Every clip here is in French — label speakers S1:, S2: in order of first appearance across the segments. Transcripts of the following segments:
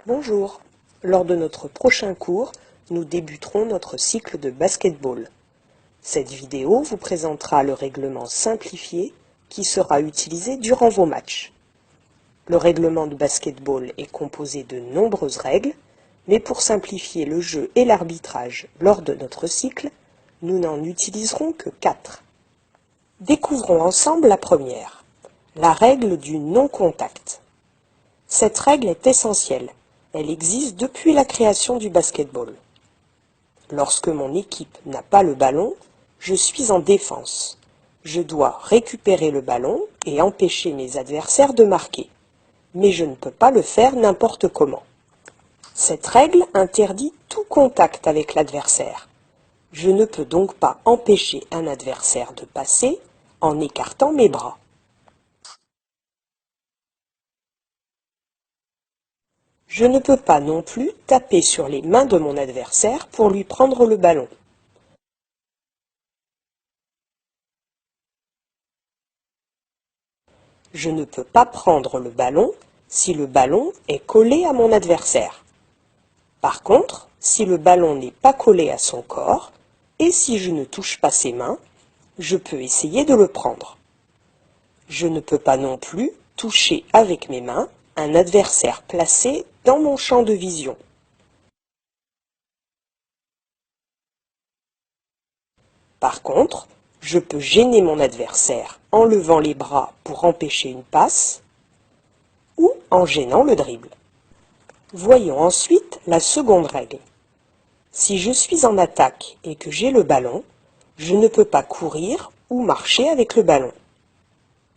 S1: Bonjour. Lors de notre prochain cours, nous débuterons notre cycle de basket-ball. Cette vidéo vous présentera le règlement simplifié qui sera utilisé durant vos matchs. Le règlement de basket-ball est composé de nombreuses règles, mais pour simplifier le jeu et l'arbitrage lors de notre cycle, nous n'en utiliserons que 4. Découvrons ensemble la première, la règle du non-contact. Cette règle est essentielle. Elle existe depuis la création du basket-ball. Lorsque mon équipe n'a pas le ballon, je suis en défense. Je dois récupérer le ballon et empêcher mes adversaires de marquer. Mais je ne peux pas le faire n'importe comment. Cette règle interdit tout contact avec l'adversaire. Je ne peux donc pas empêcher un adversaire de passer en écartant mes bras. Je ne peux pas non plus taper sur les mains de mon adversaire pour lui prendre le ballon. Je ne peux pas prendre le ballon si le ballon est collé à mon adversaire. Par contre, si le ballon n'est pas collé à son corps et si je ne touche pas ses mains, je peux essayer de le prendre. Je ne peux pas non plus toucher avec mes mains un adversaire placé dans mon champ de vision. Par contre, je peux gêner mon adversaire en levant les bras pour empêcher une passe ou en gênant le dribble. Voyons ensuite la seconde règle. Si je suis en attaque et que j'ai le ballon, je ne peux pas courir ou marcher avec le ballon.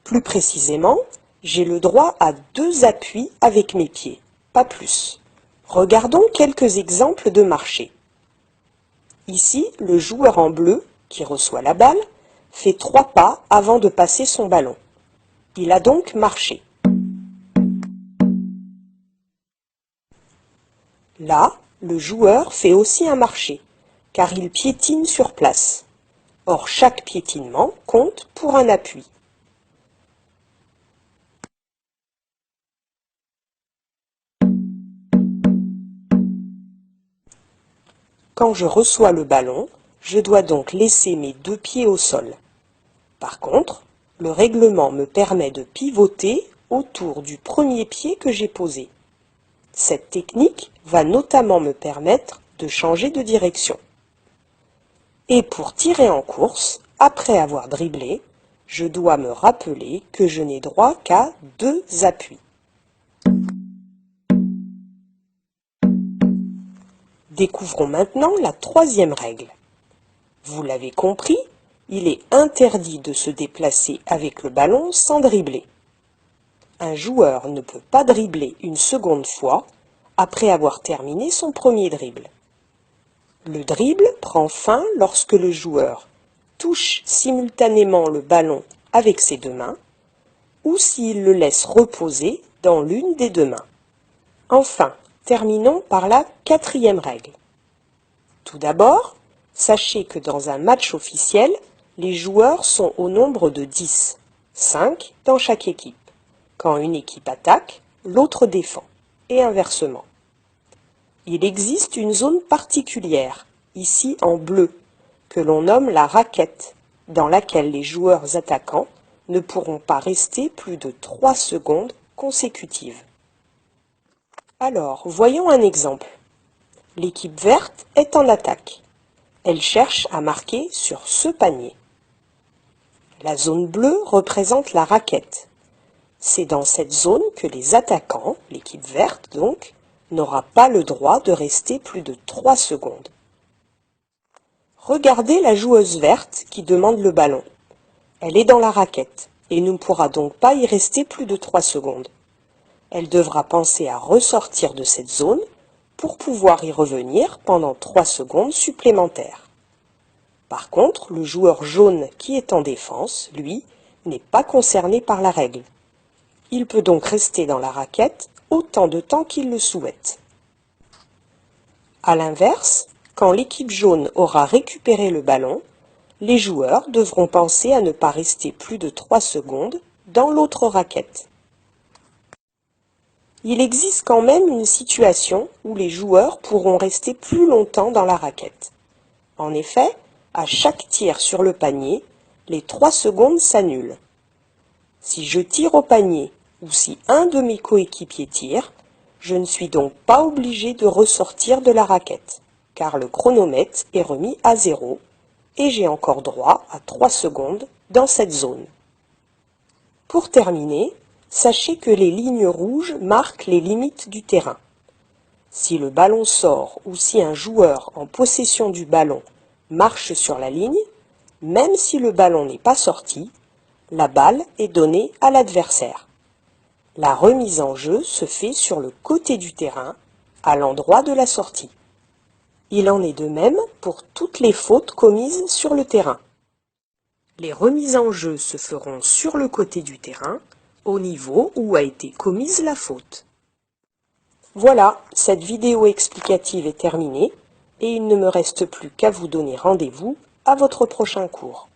S1: Plus précisément, j'ai le droit à 2 appuis avec mes pieds, pas plus. Regardons quelques exemples de marcher. Ici, le joueur en bleu, qui reçoit la balle, fait 3 pas avant de passer son ballon. Il a donc marché. Là, le joueur fait aussi un marché, car il piétine sur place. Or, chaque piétinement compte pour un appui. Quand je reçois le ballon, je dois donc laisser mes 2 pieds au sol. Par contre, le règlement me permet de pivoter autour du premier pied que j'ai posé. Cette technique va notamment me permettre de changer de direction. Et pour tirer en course, après avoir dribblé, je dois me rappeler que je n'ai droit qu'à 2 appuis. Découvrons maintenant la troisième règle. Vous l'avez compris, il est interdit de se déplacer avec le ballon sans dribbler. Un joueur ne peut pas dribbler une seconde fois après avoir terminé son premier dribble. Le dribble prend fin lorsque le joueur touche simultanément le ballon avec ses 2 mains ou s'il le laisse reposer dans l'une des 2 mains. Enfin, terminons par la quatrième règle. Tout d'abord, sachez que dans un match officiel, les joueurs sont au nombre de 10, 5 dans chaque équipe. Quand une équipe attaque, l'autre défend, et inversement. Il existe une zone particulière, ici en bleu, que l'on nomme la raquette, dans laquelle les joueurs attaquants ne pourront pas rester plus de 3 secondes consécutives. Alors, voyons un exemple. L'équipe verte est en attaque. Elle cherche à marquer sur ce panier. La zone bleue représente la raquette. C'est dans cette zone que les attaquants, l'équipe verte donc, n'aura pas le droit de rester plus de 3 secondes. Regardez la joueuse verte qui demande le ballon. Elle est dans la raquette et ne pourra donc pas y rester plus de 3 secondes. Elle devra penser à ressortir de cette zone pour pouvoir y revenir pendant 3 secondes supplémentaires. Par contre, le joueur jaune qui est en défense, lui, n'est pas concerné par la règle. Il peut donc rester dans la raquette autant de temps qu'il le souhaite. À l'inverse, quand l'équipe jaune aura récupéré le ballon, les joueurs devront penser à ne pas rester plus de 3 secondes dans l'autre raquette. il existe quand même une situation où les joueurs pourront rester plus longtemps dans la raquette. En effet, à chaque tir sur le panier, les 3 secondes s'annulent. Si je tire au panier ou si un de mes coéquipiers tire, je ne suis donc pas obligé de ressortir de la raquette, car le chronomètre est remis à 0 et j'ai encore droit à 3 secondes dans cette zone. Pour terminer, sachez que les lignes rouges marquent les limites du terrain. Si le ballon sort ou si un joueur en possession du ballon marche sur la ligne, même si le ballon n'est pas sorti, la balle est donnée à l'adversaire. La remise en jeu se fait sur le côté du terrain, à l'endroit de la sortie. Il en est de même pour toutes les fautes commises sur le terrain. Les remises en jeu se feront sur le côté du terrain, au niveau où a été commise la faute. Voilà, cette vidéo explicative est terminée et il ne me reste plus qu'à vous donner rendez-vous à votre prochain cours.